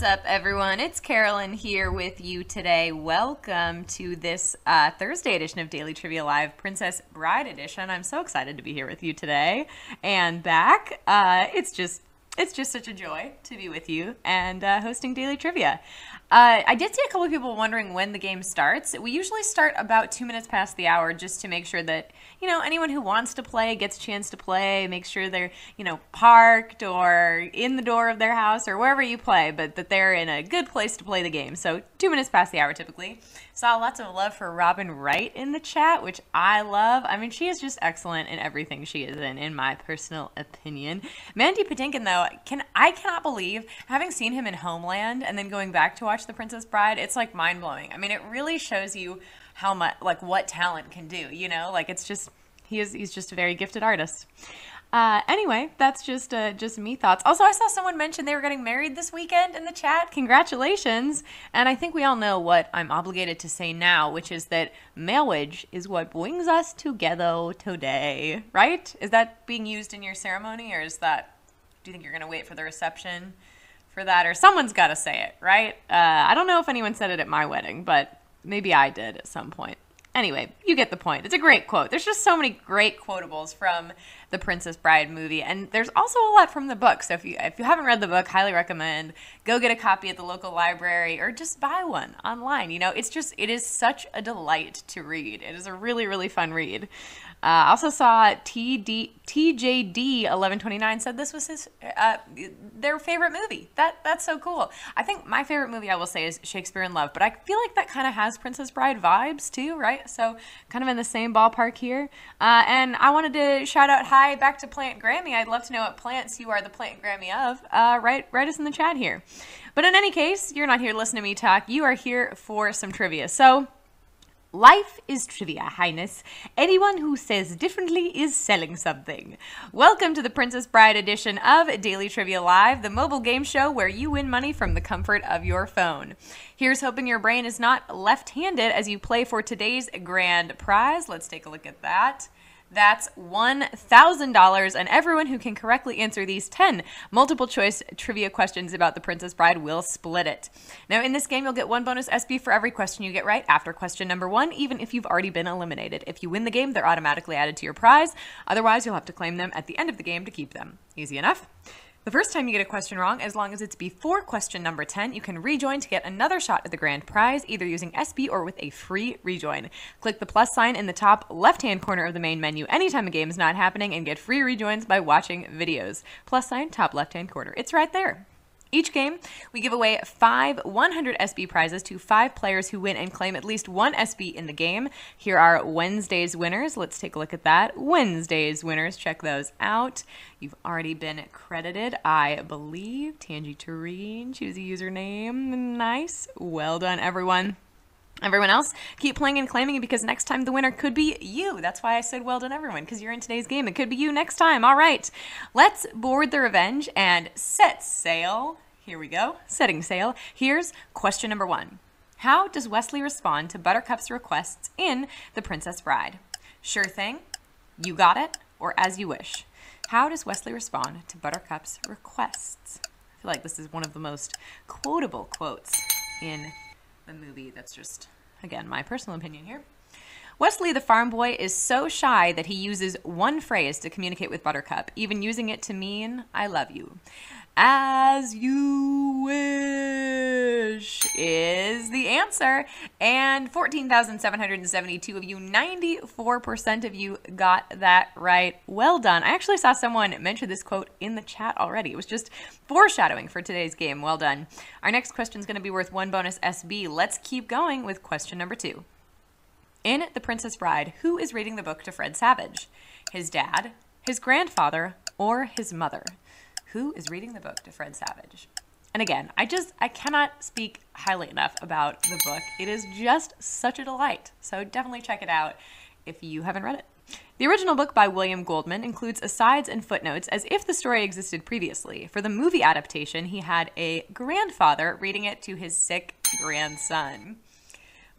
What's up, everyone? It's Carolyn here with you today. Welcome to this Thursday edition of Daily Trivia Live, Princess Bride Edition. I'm so excited to be here with you today and back. It's just such a joy to be with you and hosting Daily Trivia. I did see a couple of people wondering when the game starts. We usually start about 2 minutes past the hour just to make sure that, you know, anyone who wants to play gets a chance to play, make sure they're, you know, parked or in the door of their house or wherever you play, but that they're in a good place to play the game. So 2 minutes past the hour typically. Saw lots of love for Robin Wright in the chat, which I love. I mean, she is just excellent in everything she is in my personal opinion. Mandy Patinkin, though, I cannot believe, having seen him in Homeland and then going back to watch The Princess Bride, it's like mind-blowing. I mean, it really shows you how much, like, what talent can do, you know? Like, it's just, he's just a very gifted artist. Anyway, that's just me thoughts. Also, I saw someone mention they were getting married this weekend in the chat. Congratulations. And I think we all know what I'm obligated to say now, which is that marriage is what brings us together today, right? Is that being used in your ceremony, or is that, do you think you're going to wait for the reception for that? Or someone's got to say it, right? I don't know if anyone said it at my wedding, but maybe I did at some point. Anyway, you get the point. It's a great quote. There's just so many great quotables from the Princess Bride movie, and there's also a lot from the book. So if you haven't read the book, highly recommend. Go get a copy at the local library or just buy one online. You know, it is such a delight to read. It is a really, really fun read. I also saw TJD1129 said this was their favorite movie. That's so cool. I think my favorite movie, I will say, is Shakespeare in Love, but I feel like that kind of has Princess Bride vibes too, right? So kind of in the same ballpark here. And I wanted to shout out hi back to Plant Grammy. I'd love to know what plants you are the Plant Grammy of. Write us in the chat here. But in any case, you're not here to listen to me talk. You are here for some trivia. So life is trivia, Highness. Anyone who says differently is selling something. Welcome to the Princess Bride edition of Daily Trivia Live, the mobile game show where you win money from the comfort of your phone. Here's hoping your brain is not left-handed as you play for today's grand prize. Let's take a look at that. That's $1,000, and everyone who can correctly answer these 10 multiple-choice trivia questions about the Princess Bride will split it. Now, in this game, you'll get 1 bonus SB for every question you get right after question number 1, even if you've already been eliminated. If you win the game, they're automatically added to your prize. Otherwise, you'll have to claim them at the end of the game to keep them. Easy enough. The first time you get a question wrong, as long as it's before question number 10, you can rejoin to get another shot at the grand prize, either using SB or with a free rejoin. Click the plus sign in the top left-hand corner of the main menu anytime a game is not happening and get free rejoins by watching videos. Plus sign, top left-hand corner. It's right there. Each game, we give away 5 100 SB prizes to 5 players who win and claim at least 1 SB in the game. Here are Wednesday's winners. Let's take a look at that. Wednesday's winners, check those out. You've already been credited, I believe. Tangi Tureen, choose a username. Nice. Well done, everyone. Everyone else, keep playing and claiming, because next time the winner could be you. That's why I said well done, everyone, because you're in today's game. It could be you next time. All right, let's board the Revenge and set sail. Here we go, setting sail. Here's question number 1. How does Wesley respond to Buttercup's requests in The Princess Bride? Sure thing, you got it, or as you wish. How does Wesley respond to Buttercup's requests? I feel like this is one of the most quotable quotes in the movie. That's just, again, my personal opinion here. Wesley the farm boy is so shy that he uses one phrase to communicate with Buttercup, even using it to mean, I love you. As you wish is the answer. And 14,772 of you, 94% of you got that right. Well done. I actually saw someone mention this quote in the chat already. It was just foreshadowing for today's game. Well done. Our next question is going to be worth 1 bonus SB. Let's keep going with question number 2. In The Princess Bride, who is reading the book to Fred Savage? His dad, his grandfather, or his mother? Who is reading the book to Fred Savage? And again, I cannot speak highly enough about the book. It is just such a delight. So definitely check it out if you haven't read it. The original book by William Goldman includes asides and footnotes as if the story existed previously. For the movie adaptation, he had a grandfather reading it to his sick grandson.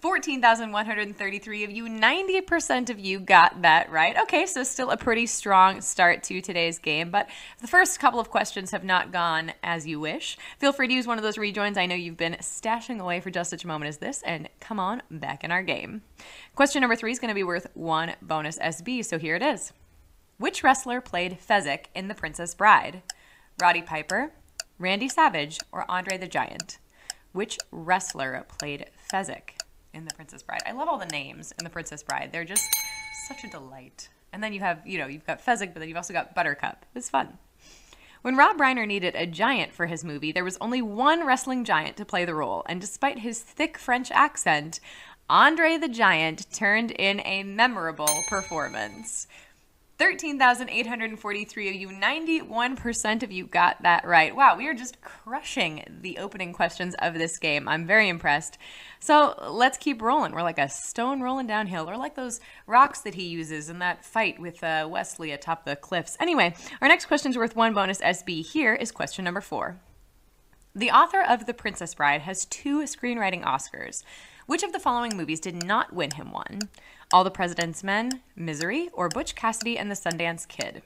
14,133 of you, 90% of you got that right. Okay, so still a pretty strong start to today's game, but if the first couple of questions have not gone as you wish, feel free to use one of those rejoins. I know you've been stashing away for just such a moment as this, and come on back in our game. Question number 3 is going to be worth 1 bonus SB, so here it is. Which wrestler played Fezzik in The Princess Bride? Roddy Piper, Randy Savage, or Andre the Giant? Which wrestler played Fezzik in The Princess Bride? I love all the names in The Princess Bride. They're just such a delight. And then you have, you've got Fezzik, but then you've also got Buttercup. It's fun. When Rob Reiner needed a giant for his movie, there was only one wrestling giant to play the role. And despite his thick French accent, Andre the Giant turned in a memorable performance. 13,843 of you, 91% of you got that right. Wow, we are just crushing the opening questions of this game. I'm very impressed. So let's keep rolling. We're like a stone rolling downhill, or like those rocks that he uses in that fight with Wesley atop the cliffs. Anyway, our next question's worth 1 bonus SB. Here is question number 4. The author of The Princess Bride has 2 screenwriting Oscars. Which of the following movies did not win him one? All the President's Men, Misery, or Butch Cassidy and the Sundance Kid?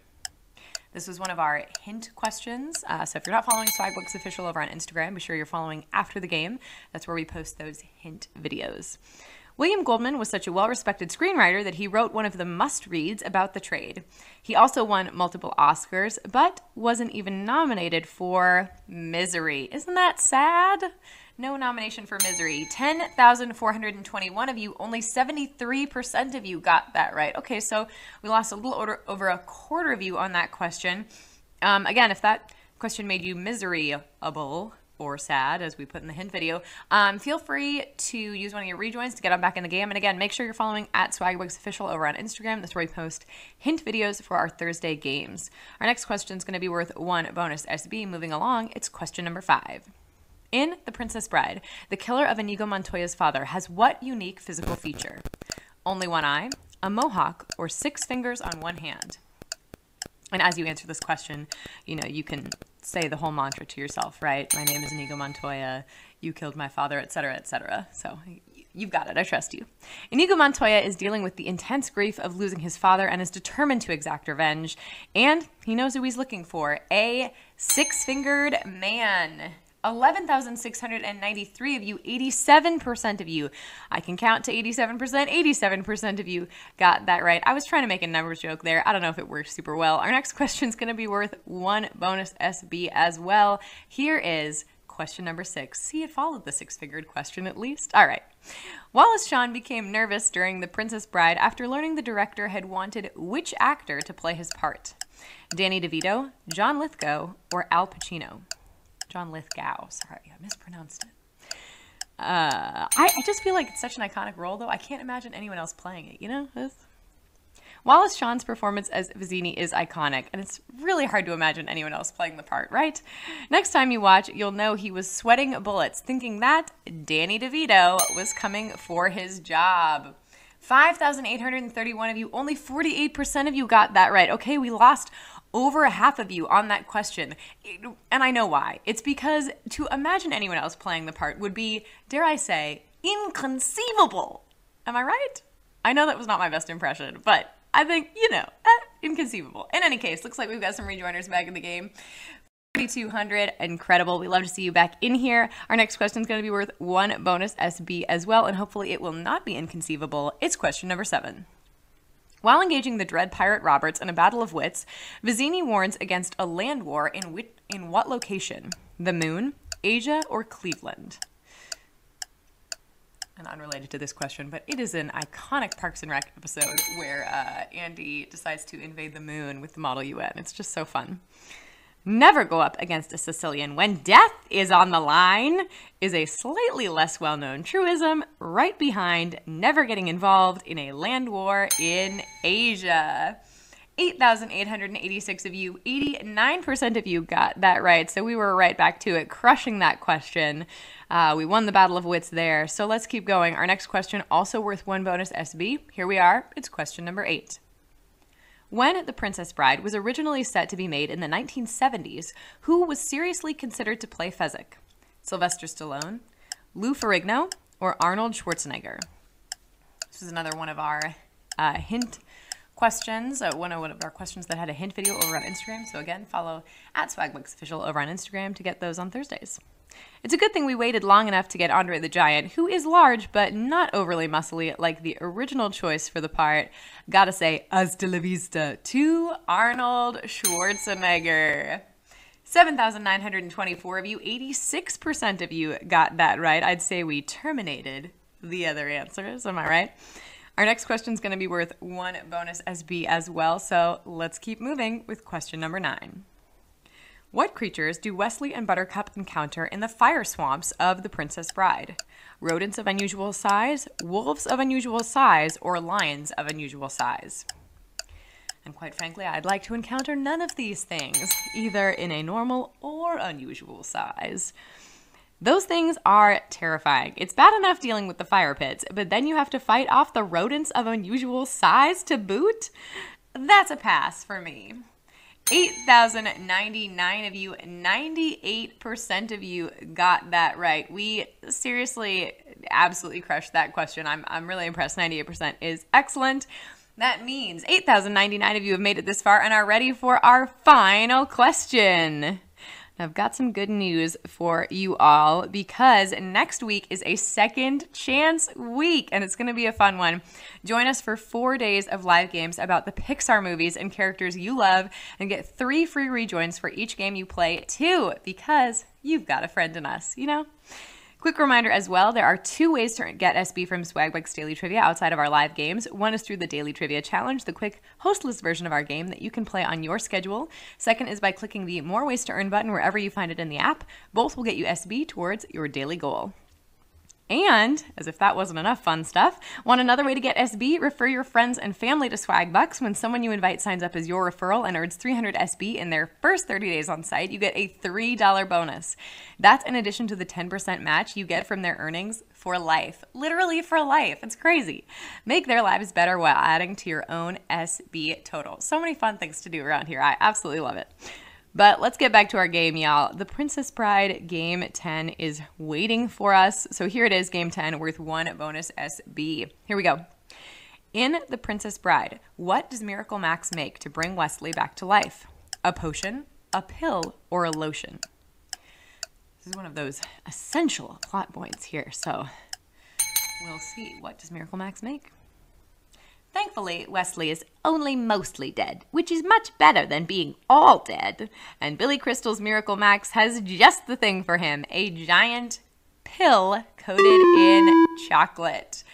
This was one of our hint questions. So if you're not following Swagbucks Official over on Instagram, be sure you're following after the game. That's where we post those hint videos. William Goldman was such a well-respected screenwriter that he wrote one of the must-reads about the trade. He also won multiple Oscars, but wasn't even nominated for Misery. Isn't that sad? No nomination for Misery. 10,421 of you, only 73% of you got that right. Okay, so we lost a little over a quarter of you on that question. Again, if that question made you miserable or sad, as we put in the hint video, feel free to use one of your rejoins to get on back in the game. And again, make sure you're following at Swagbucks Official over on Instagram. That's where we post hint videos for our Thursday games. Our next question is going to be worth 1 bonus SB. Moving along, it's question number 5. In The Princess Bride, the killer of Inigo Montoya's father has what unique physical feature? Only one eye, a mohawk, or 6 fingers on one hand? And as you answer this question, you can say the whole mantra to yourself, right? My name is Inigo Montoya, you killed my father, etc., etc. So you've got it, I trust you. Inigo Montoya is dealing with the intense grief of losing his father and is determined to exact revenge. And he knows who he's looking for, a 6-fingered man. 11,693 of you, 87% of you. I can count to 87%. 87% of you got that right. I was trying to make a numbers joke there. I don't know if it worked super well. Our next question is going to be worth 1 bonus SB as well. Here is question number 6. See, it followed the 6-fingered question at least. All right. Wallace Shawn became nervous during The Princess Bride after learning the director had wanted which actor to play his part? Danny DeVito, John Lithgow, or Al Pacino? John Lithgow. Sorry, I mispronounced it. I just feel like it's such an iconic role, though. I can't imagine anyone else playing it, Wallace Shawn's performance as Vizzini is iconic, and it's really hard to imagine anyone else playing the part, right? Next time you watch, you'll know he was sweating bullets, thinking that Danny DeVito was coming for his job. 5,831 of you, only 48% of you got that right. Okay, we lost over a half of you on that question. And I know why. It's because to imagine anyone else playing the part would be, dare I say, inconceivable. Am I right? I know that was not my best impression, but I think, inconceivable. In any case, looks like we've got some rejoiners back in the game. 3,200, incredible. We love to see you back in here. Our next question is going to be worth 1 bonus SB as well, and hopefully it will not be inconceivable. It's question number 7. While engaging the Dread Pirate Roberts in a battle of wits, Vizzini warns against a land war in what location? The Moon, Asia, or Cleveland? And unrelated to this question, but it is an iconic Parks and Rec episode where Andy decides to invade the moon with the Model UN. It's just so fun. Never go up against a Sicilian when death is on the line is a slightly less well-known truism right behind never getting involved in a land war in Asia. 8,886 of you, 89% of you got that right. So we were right back to it, crushing that question. We won the Battle of Wits there. So let's keep going. Our next question, also worth 1 bonus SB. Here we are. It's question number 8. When The Princess Bride was originally set to be made in the 1970s, who was seriously considered to play Fezzik? Sylvester Stallone, Lou Ferrigno, or Arnold Schwarzenegger? This is another one of our hint questions, one of our questions that had a hint video over on Instagram. So again, follow at Swagbucks Official over on Instagram to get those on Thursdays. It's a good thing we waited long enough to get Andre the Giant, who is large but not overly muscly like the original choice for the part. Gotta say, hasta la vista to Arnold Schwarzenegger. 7,924 of you, 86% of you got that right. I'd say we terminated the other answers. Am I right? Our next question is going to be worth 1 bonus SB as well. So let's keep moving with question number 9. What creatures do Wesley and Buttercup encounter in the fire swamps of The Princess Bride? Rodents of unusual size, wolves of unusual size, or lions of unusual size? And quite frankly, I'd like to encounter none of these things, either in a normal or unusual size. Those things are terrifying. It's bad enough dealing with the fire pits, but then you have to fight off the rodents of unusual size to boot? That's a pass for me. 8,099 of you, 98% of you got that right. We seriously absolutely crushed that question. I'm really impressed. 98% is excellent. That means 8,099 of you have made it this far and are ready for our final question. I've got some good news for you all because next week is a second chance week and it's going to be a fun one. Join us for 4 days of live games about the Pixar movies and characters you love and get 3 free rejoins for each game you play too because you've got a friend in us, you know? Quick reminder as well, there are 2 ways to get SB from Swagbucks Daily Trivia outside of our live games. One is through the Daily Trivia Challenge, the quick hostless version of our game that you can play on your schedule. Second is by clicking the More Ways to Earn button wherever you find it in the app. Both will get you SB towards your daily goal. And, as if that wasn't enough fun stuff, want another way to get SB? Refer your friends and family to Swagbucks. When someone you invite signs up as your referral and earns 300 SB in their first 30 days on site, you get a $3 bonus. That's in addition to the 10% match you get from their earnings for life. Literally for life. It's crazy. Make their lives better while adding to your own SB total. So many fun things to do around here. I absolutely love it. But let's get back to our game, y'all. The Princess Bride Game 10 is waiting for us. So here it is, Game 10, worth 1 bonus SB. Here we go. In The Princess Bride, what does Miracle Max make to bring Wesley back to life? A potion, a pill, or a lotion? This is one of those essential plot points here. So we'll see. What does Miracle Max make? Thankfully, Wesley is only mostly dead, which is much better than being all dead. And Billy Crystal's Miracle Max has just the thing for him, a giant pill coated in chocolate.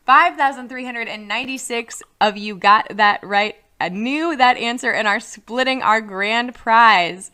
5,396 of you got that right, knew that answer, and are splitting our grand prize.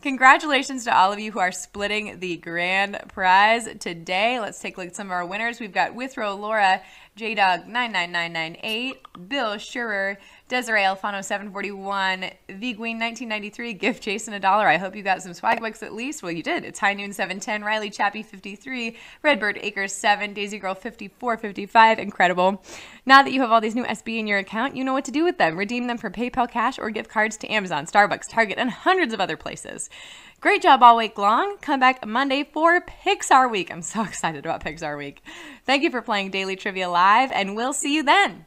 Congratulations to all of you who are splitting the grand prize today. Let's take a look at some of our winners. We've got Withrow Laura, JDog 99998, Bill Schurer, Desiree Alfano 741, Vgueen 1993, Gift Jason $1. I hope you got some Swagbucks at least. Well, you did. It's High Noon 710, Riley Chappie 53, Redbird Acres 7, Daisy Girl 5455. Incredible. Now that you have all these new SB in your account, you know what to do with them. Redeem them for PayPal Cash or gift cards to Amazon, Starbucks, Target, and hundreds of other places. Great job all week long. Come back Monday for Pixar Week. I'm so excited about Pixar Week. Thank you for playing Daily Trivia Live, and we'll see you then.